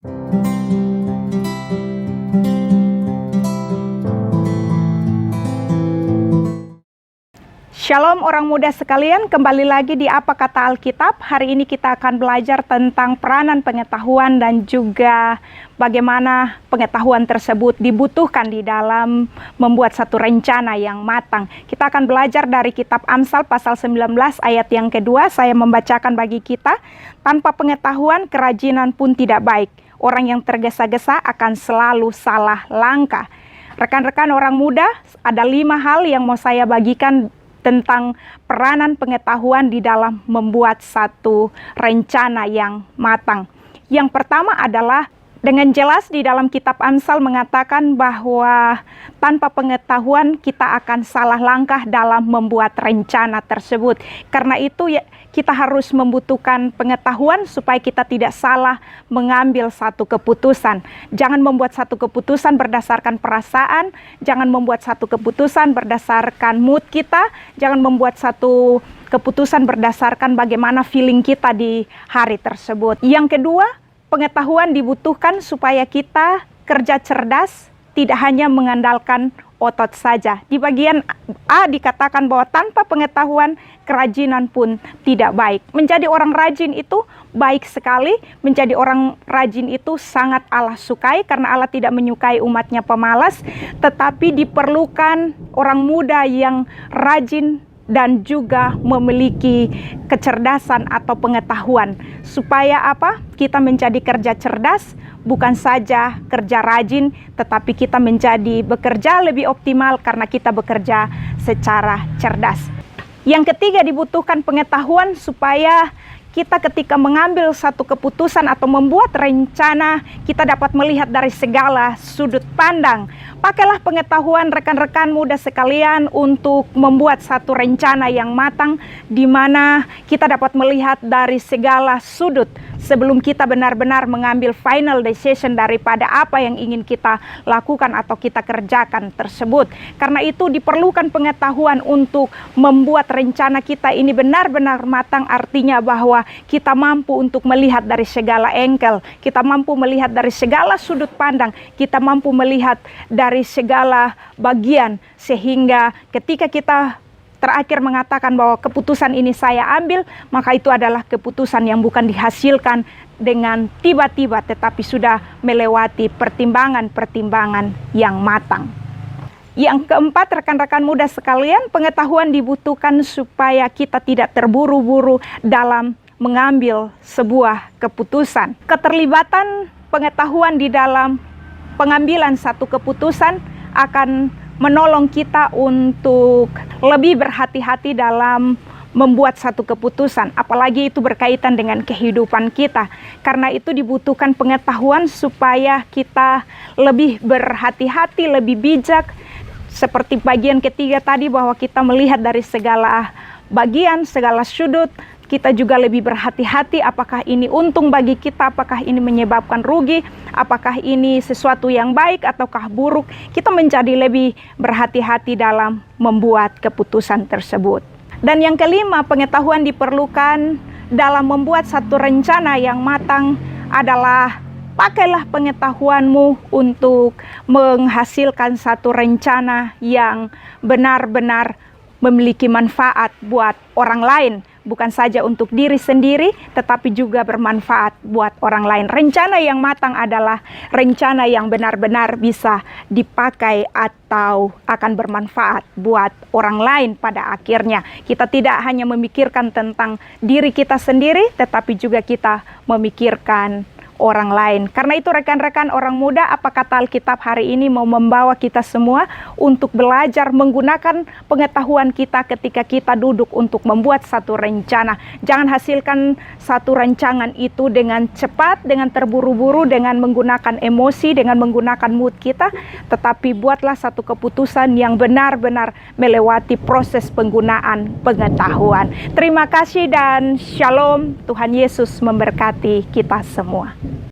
Shalom orang muda sekalian, kembali lagi di Apa Kata Alkitab. Hari ini kita akan belajar tentang peranan pengetahuan dan juga bagaimana pengetahuan tersebut dibutuhkan di dalam membuat satu rencana yang matang. Kita akan belajar dari kitab Amsal pasal 19 ayat yang kedua. Saya membacakan bagi kita, tanpa pengetahuan kerajinan pun tidak baik. Orang yang tergesa-gesa akan selalu salah langkah. Rekan-rekan orang muda, ada 5 hal yang mau saya bagikan tentang peranan pengetahuan di dalam membuat satu rencana yang matang. Yang pertama adalah dengan jelas di dalam kitab Amsal mengatakan bahwa tanpa pengetahuan kita akan salah langkah dalam membuat rencana tersebut. Karena itu kita harus membutuhkan pengetahuan supaya kita tidak salah mengambil satu keputusan. Jangan membuat satu keputusan berdasarkan perasaan, jangan membuat satu keputusan berdasarkan mood kita, jangan membuat satu keputusan berdasarkan bagaimana feeling kita di hari tersebut. Yang kedua, pengetahuan dibutuhkan supaya kita kerja cerdas, tidak hanya mengandalkan otot saja. Di bagian A dikatakan bahwa tanpa pengetahuan kerajinan pun tidak baik. Menjadi orang rajin itu baik sekali, menjadi orang rajin itu sangat Allah sukai karena Allah tidak menyukai umatnya pemalas, tetapi diperlukan orang muda yang rajin dan juga memiliki kecerdasan atau pengetahuan. Supaya apa? Kita menjadi kerja cerdas, bukan saja kerja rajin, tetapi kita menjadi bekerja lebih optimal karena kita bekerja secara cerdas. Yang ketiga, dibutuhkan pengetahuan supaya kita ketika mengambil satu keputusan atau membuat rencana, kita dapat melihat dari segala sudut pandang. Pakailah pengetahuan rekan-rekan muda sekalian untuk membuat satu rencana yang matang, di mana kita dapat melihat dari segala sudut sebelum kita benar-benar mengambil final decision daripada apa yang ingin kita lakukan atau kita kerjakan tersebut. Karena itu diperlukan pengetahuan untuk membuat rencana kita ini benar-benar matang, artinya bahwa kita mampu untuk melihat dari segala angle, kita mampu melihat dari segala sudut pandang, kita mampu melihat dari segala bagian, sehingga ketika kita terakhir mengatakan bahwa keputusan ini saya ambil, maka itu adalah keputusan yang bukan dihasilkan dengan tiba-tiba, tetapi sudah melewati pertimbangan-pertimbangan yang matang. Yang keempat, rekan-rekan muda sekalian, pengetahuan dibutuhkan supaya kita tidak terburu-buru dalam mengambil sebuah keputusan. Keterlibatan pengetahuan di dalam pengambilan satu keputusan akan menolong kita untuk lebih berhati-hati dalam membuat satu keputusan, apalagi itu berkaitan dengan kehidupan kita. Karena itu dibutuhkan pengetahuan supaya kita lebih berhati-hati, lebih bijak. Seperti bagian ketiga tadi, bahwa kita melihat dari segala bagian, segala sudut. Kita juga lebih berhati-hati apakah ini untung bagi kita, apakah ini menyebabkan rugi, apakah ini sesuatu yang baik ataukah buruk. Kita menjadi lebih berhati-hati dalam membuat keputusan tersebut. Dan yang kelima, pengetahuan diperlukan dalam membuat satu rencana yang matang adalah pakailah pengetahuanmu untuk menghasilkan satu rencana yang benar-benar memiliki manfaat buat orang lain. Bukan saja untuk diri sendiri, tetapi juga bermanfaat buat orang lain. Rencana yang matang adalah rencana yang benar-benar bisa dipakai atau akan bermanfaat buat orang lain pada akhirnya. Kita tidak hanya memikirkan tentang diri kita sendiri, tetapi juga kita memikirkan orang lain. Karena itu rekan-rekan orang muda, Apa Kata Alkitab hari ini mau membawa kita semua untuk belajar menggunakan pengetahuan kita ketika kita duduk untuk membuat satu rencana. Jangan hasilkan satu rancangan itu dengan cepat, dengan terburu-buru, dengan menggunakan emosi, dengan menggunakan mood kita, tetapi buatlah satu keputusan yang benar-benar melewati proses penggunaan pengetahuan. Terima kasih dan shalom. Tuhan Yesus memberkati kita semua.